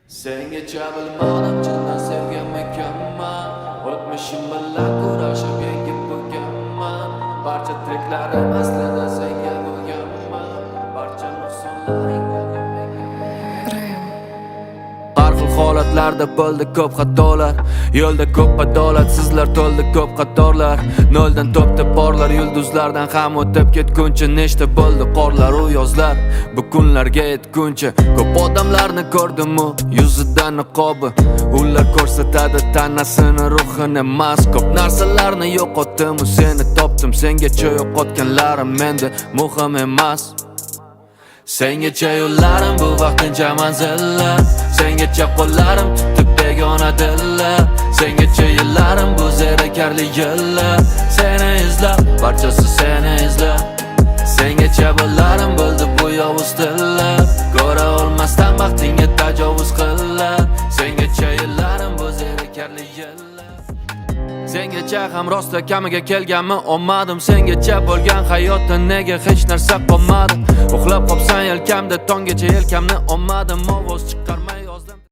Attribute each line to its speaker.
Speaker 1: Sengacha bilmadim chindan sevganmikanman. O'tmishim bilan kurashib yengib bo'lganman. Barcha treklarim aslida senga bo'lganman. Barcha nuqsonlaring har xil holatlarda bo'ldi ko'p xatolar. Yo'lda ko'p adolatsizlar to'ldi ko'p qatorlar. Noldan topdi porlar, yulduzlardan ham o'tib ketguncha nechta bo'ldi qorlar u yozlar. Bu kunlarga yetguncha ko'p odamlarni ko'rdim u yuzidan niqobi. Ular ko'rsatadi tanasini, ruhini emas. Ko'p narsalarni yo'qotdim, seni topdim. Sengacha yo'qotganlarim endi muhim emas. Sengacha yo'llarim bu vaqtincha manzillar. Sengacha qo'llarim tutib begona dillar. Sengacha yillarim bu zerikarli yillar. Seni izlab, barchasi seni izlab. Sengacha bo'larim bo'ldi bu yovuz tillar. Ko'ra olmasdan baxtingga tajovuz qillar. Sengacha yillarim bu zerikarli yillar. Sengacha ham rosta kamiga kelganmi olmadim. Sengacha bo'lgan hayotda nega hech narsa qolmadi. Uxlab qopsan yelkamda tonggacha yelkamni olmadim. Ovoz chiqarmadim.